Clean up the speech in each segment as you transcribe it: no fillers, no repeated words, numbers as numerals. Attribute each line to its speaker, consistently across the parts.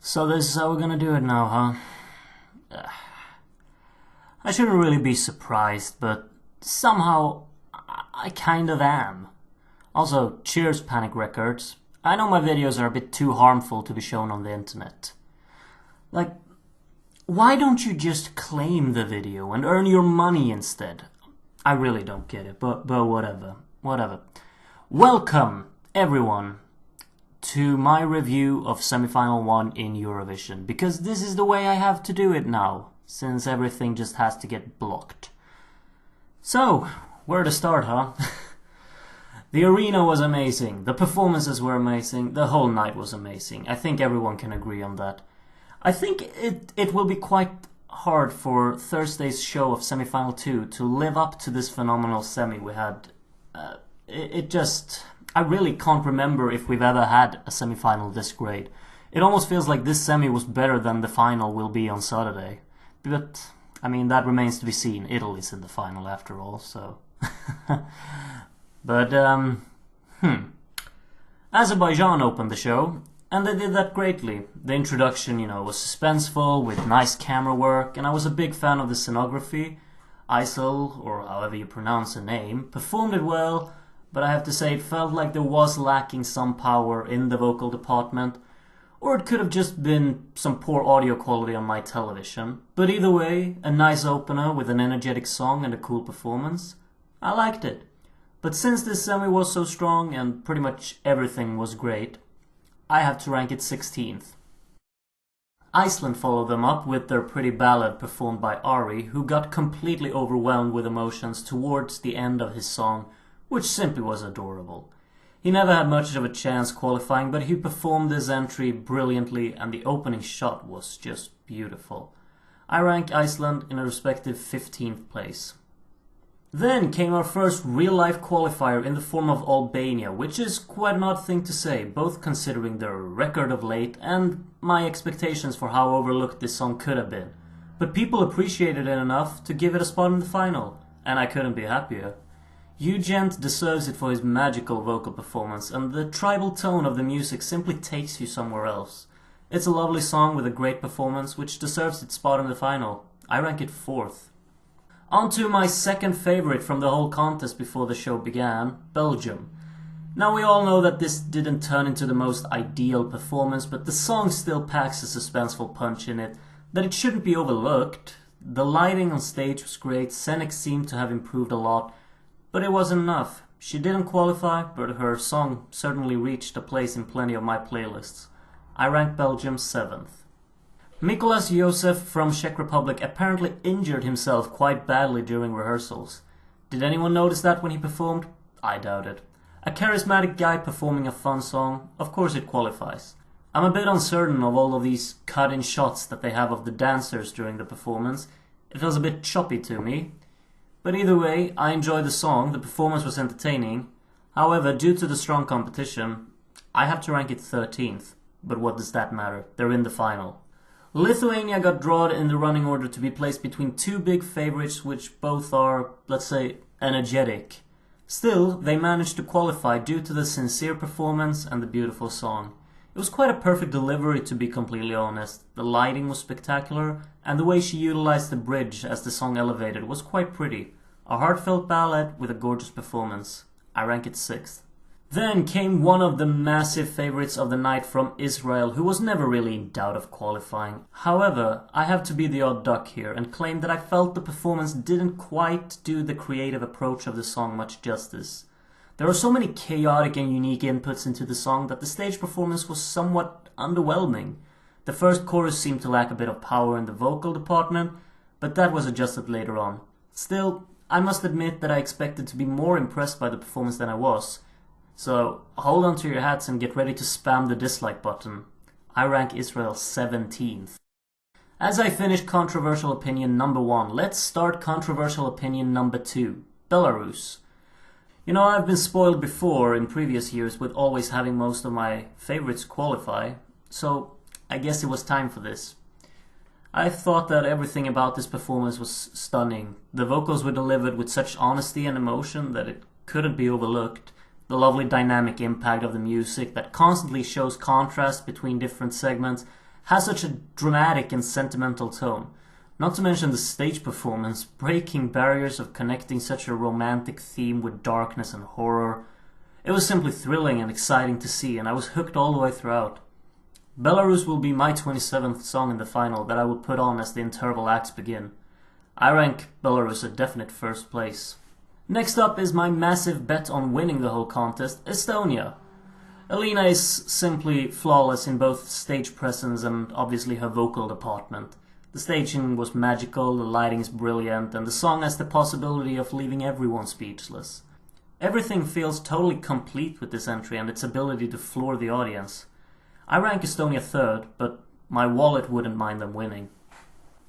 Speaker 1: So this is how we're gonna do it now, huh? I shouldn't really be surprised, but somehow I kind of am. Also, cheers Panic Records. I know my videos are a bit too harmful to be shown on the internet. Like, why don't you just claim the video and earn your money instead? I really don't get it, but whatever. Welcome, everyone, to my review of Semi-Final 1 in Eurovision, because this is the way I have to do it now, since everything just has to get blocked. So, where to start, huh? The arena was amazing, the performances were amazing, the whole night was amazing. I think everyone can agree on that. I think it will be quite hard for Thursday's show of Semi-Final 2 to live up to this phenomenal semi we had. I really can't remember if we've ever had a semi-final this great. It almost feels like this semi was better than the final will be on Saturday. But, I mean, that remains to be seen. Italy's in the final after all, so... But, Azerbaijan opened the show, and they did that greatly. The introduction, was suspenseful, with nice camera work, and I was a big fan of the scenography. Isel, or however you pronounce the name, performed it well, but I have to say it felt like there was lacking some power in the vocal department, or it could have just been some poor audio quality on my television. But either way, a nice opener with an energetic song and a cool performance. I liked it. But since this semi was so strong and pretty much everything was great, I have to rank it 16th. Iceland followed them up with their pretty ballad performed by Ari, who got completely overwhelmed with emotions towards the end of his song, which simply was adorable. He never had much of a chance qualifying, but he performed this entry brilliantly and the opening shot was just beautiful. I rank Iceland in a respective 15th place. Then came our first real-life qualifier in the form of Albania, which is quite an odd thing to say, both considering their record of late and my expectations for how overlooked this song could have been. But people appreciated it enough to give it a spot in the final, and I couldn't be happier. Eugent deserves it for his magical vocal performance, and the tribal tone of the music simply takes you somewhere else. It's a lovely song with a great performance, which deserves its spot in the final. I rank it 4th. On to my second favorite from the whole contest before the show began, Belgium. Now we all know that this didn't turn into the most ideal performance, but the song still packs a suspenseful punch in it that it shouldn't be overlooked. The lighting on stage was great, Senex seemed to have improved a lot, but it wasn't enough. She didn't qualify, but her song certainly reached a place in plenty of my playlists. I rank Belgium 7th. Mikolas Josef from Czech Republic apparently injured himself quite badly during rehearsals. Did anyone notice that when he performed? I doubt it. A charismatic guy performing a fun song, of course it qualifies. I'm a bit uncertain of all of these cut-in shots that they have of the dancers during the performance. It feels a bit choppy to me. But either way, I enjoyed the song, the performance was entertaining. However, due to the strong competition, I have to rank it 13th. But what does that matter? They're in the final. Lithuania got drawn in the running order to be placed between two big favorites which both are, let's say, energetic. Still, they managed to qualify due to the sincere performance and the beautiful song. It was quite a perfect delivery, to be completely honest. The lighting was spectacular, and the way she utilized the bridge as the song elevated was quite pretty. A heartfelt ballad with a gorgeous performance. I rank it 6th. Then came one of the massive favorites of the night from Israel, who was never really in doubt of qualifying. However, I have to be the odd duck here and claim that I felt the performance didn't quite do the creative approach of the song much justice. There are so many chaotic and unique inputs into the song that the stage performance was somewhat underwhelming. The first chorus seemed to lack a bit of power in the vocal department, but that was adjusted later on. Still, I must admit that I expected to be more impressed by the performance than I was. So, hold on to your hats and get ready to spam the dislike button. I rank Israel 17th. As I finish controversial opinion number 1, let's start controversial opinion number 2, Belarus. I've been spoiled before in previous years with always having most of my favorites qualify, so I guess it was time for this. I thought that everything about this performance was stunning. The vocals were delivered with such honesty and emotion that it couldn't be overlooked. The lovely dynamic impact of the music that constantly shows contrast between different segments has such a dramatic and sentimental tone. Not to mention the stage performance, breaking barriers of connecting such a romantic theme with darkness and horror. It was simply thrilling and exciting to see, and I was hooked all the way throughout. Belarus will be my 27th song in the final that I will put on as the interval acts begin. I rank Belarus a definite first place. Next up is my massive bet on winning the whole contest, Estonia. Alina is simply flawless in both stage presence and obviously her vocal department. The staging was magical, the lighting is brilliant, and the song has the possibility of leaving everyone speechless. Everything feels totally complete with this entry and its ability to floor the audience. I rank Estonia third, but my wallet wouldn't mind them winning.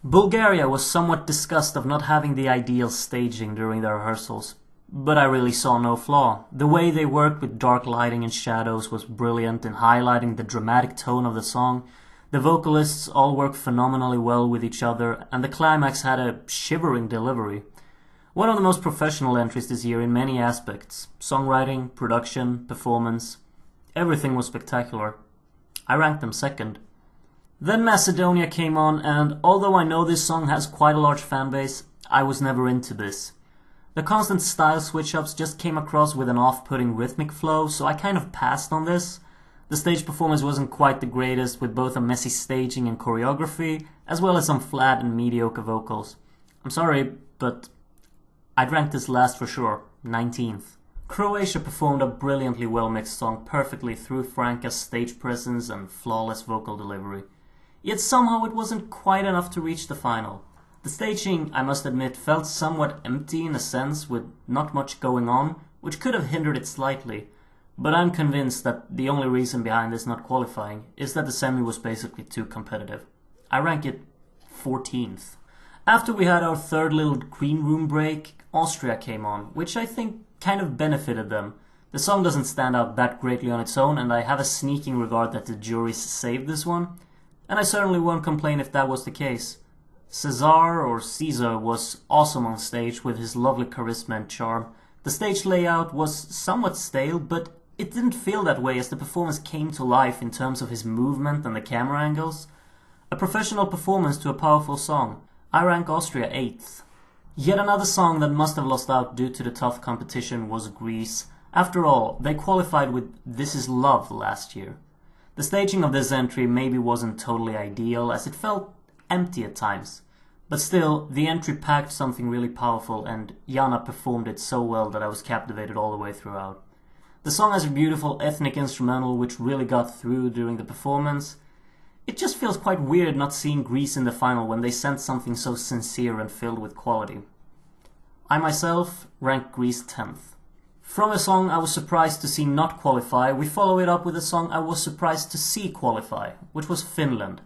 Speaker 1: Bulgaria was somewhat disgust of not having the ideal staging during their rehearsals, but I really saw no flaw. The way they worked with dark lighting and shadows was brilliant in highlighting the dramatic tone of the song. The vocalists all worked phenomenally well with each other, and the climax had a shivering delivery. One of the most professional entries this year in many aspects. Songwriting, production, performance. Everything was spectacular. I ranked them second. Then Macedonia came on, and although I know this song has quite a large fanbase, I was never into this. The constant style switch-ups just came across with an off-putting rhythmic flow, so I kind of passed on this. The stage performance wasn't quite the greatest, with both a messy staging and choreography, as well as some flat and mediocre vocals. I'm sorry, but I'd rank this last for sure, 19th. Croatia performed a brilliantly well-mixed song perfectly through Franca's stage presence and flawless vocal delivery. Yet somehow it wasn't quite enough to reach the final. The staging, I must admit, felt somewhat empty in a sense, with not much going on, which could have hindered it slightly. But I'm convinced that the only reason behind this not qualifying is that the semi was basically too competitive. I rank it 14th. After we had our third little green room break, Austria came on, which I think kind of benefited them. The song doesn't stand out that greatly on its own, and I have a sneaking regard that the juries saved this one. And I certainly won't complain if that was the case. Caesar was awesome on stage with his lovely charisma and charm. The stage layout was somewhat stale, but it didn't feel that way as the performance came to life in terms of his movement and the camera angles. A professional performance to a powerful song. I rank Austria 8th. Yet another song that must have lost out due to the tough competition was Greece. After all, they qualified with This Is Love last year. The staging of this entry maybe wasn't totally ideal, as it felt empty at times. But still, the entry packed something really powerful, and Jana performed it so well that I was captivated all the way throughout. The song has a beautiful ethnic instrumental which really got through during the performance. It just feels quite weird not seeing Greece in the final when they sent something so sincere and filled with quality. I myself rank Greece 10th. From a song I was surprised to see not qualify, we follow it up with a song I was surprised to see qualify, which was Finland.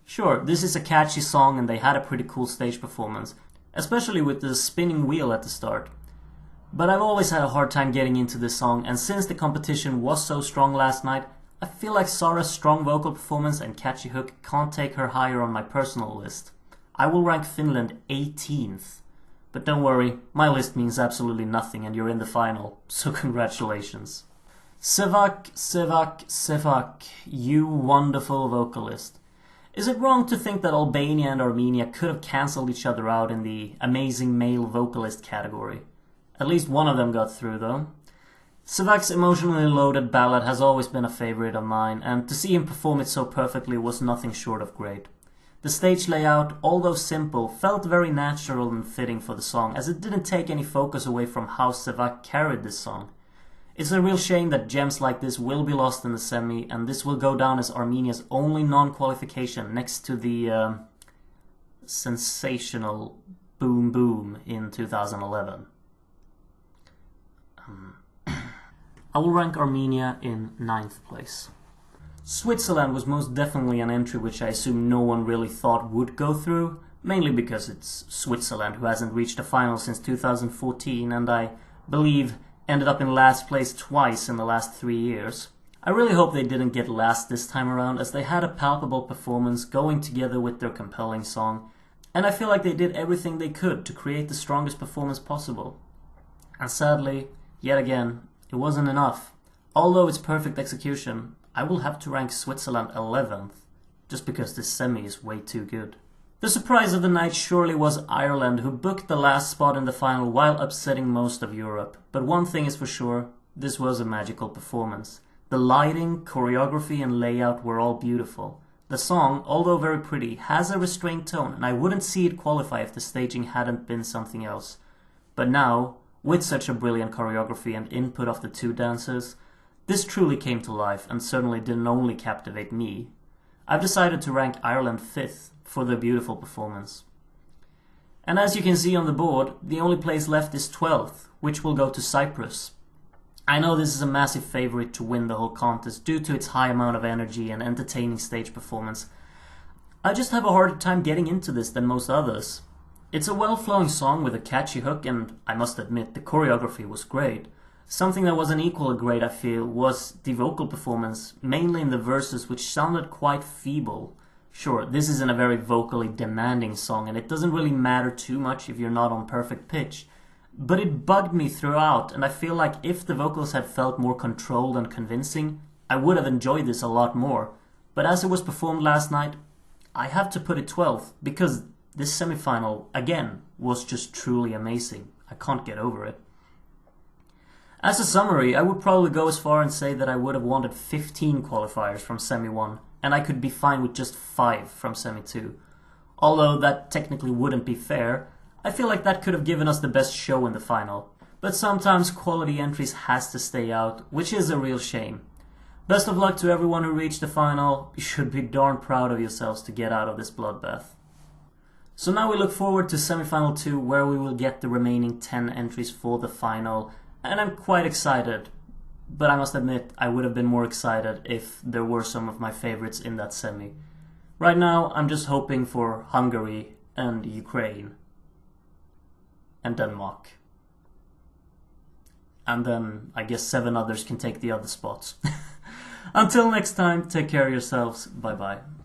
Speaker 1: Sure, this is a catchy song and they had a pretty cool stage performance, especially with the spinning wheel at the start. But I've always had a hard time getting into this song, and since the competition was so strong last night, I feel like Sara's strong vocal performance and catchy hook can't take her higher on my personal list. I will rank Finland 18th. But don't worry, my list means absolutely nothing and you're in the final, so congratulations. Sevak, you wonderful vocalist. Is it wrong to think that Albania and Armenia could have cancelled each other out in the amazing male vocalist category? At least one of them got through though. Sevak's emotionally loaded ballad has always been a favorite of mine, and to see him perform it so perfectly was nothing short of great. The stage layout, although simple, felt very natural and fitting for the song, as it didn't take any focus away from how Sevak carried this song. It's a real shame that gems like this will be lost in the semi, and this will go down as Armenia's only non-qualification next to the sensational Boom Boom in 2011. I will rank Armenia in 9th place. Switzerland was most definitely an entry which I assume no one really thought would go through, mainly because it's Switzerland, who hasn't reached a final since 2014 and I believe ended up in last place twice in the last 3 years. I really hope they didn't get last this time around, as they had a palpable performance going together with their compelling song, and I feel like they did everything they could to create the strongest performance possible. And sadly, yet again, it wasn't enough. Although it's perfect execution, I will have to rank Switzerland 11th. just because this semi is way too good. The surprise of the night surely was Ireland, who booked the last spot in the final while upsetting most of Europe. But one thing is for sure, this was a magical performance. The lighting, choreography and layout were all beautiful. The song, although very pretty, has a restrained tone, and I wouldn't see it qualify if the staging hadn't been something else. But now, with such a brilliant choreography and input of the two dancers, this truly came to life and certainly didn't only captivate me. I've decided to rank Ireland 5th for their beautiful performance. And as you can see on the board, the only place left is 12th, which will go to Cyprus. I know this is a massive favourite to win the whole contest due to its high amount of energy and entertaining stage performance. I just have a harder time getting into this than most others. It's a well-flowing song with a catchy hook, and I must admit the choreography was great. Something that wasn't equally great, I feel, was the vocal performance, mainly in the verses, which sounded quite feeble. Sure, this isn't a very vocally demanding song, and it doesn't really matter too much if you're not on perfect pitch. But it bugged me throughout, and I feel like if the vocals had felt more controlled and convincing, I would have enjoyed this a lot more. But as it was performed last night, I have to put it 12th, because this semi-final, again, was just truly amazing. I can't get over it. As a summary, I would probably go as far and say that I would have wanted 15 qualifiers from Semi-1, and I could be fine with just 5 from Semi-2. Although that technically wouldn't be fair, I feel like that could have given us the best show in the final. But sometimes quality entries has to stay out, which is a real shame. Best of luck to everyone who reached the final. You should be darn proud of yourselves to get out of this bloodbath. So now we look forward to Semi-final 2, where we will get the remaining 10 entries for the final. And I'm quite excited, but I must admit I would have been more excited if there were some of my favorites in that semi. Right now I'm just hoping for Hungary and Ukraine and Denmark. And then I guess 7 others can take the other spots. Until next time, take care of yourselves, bye bye.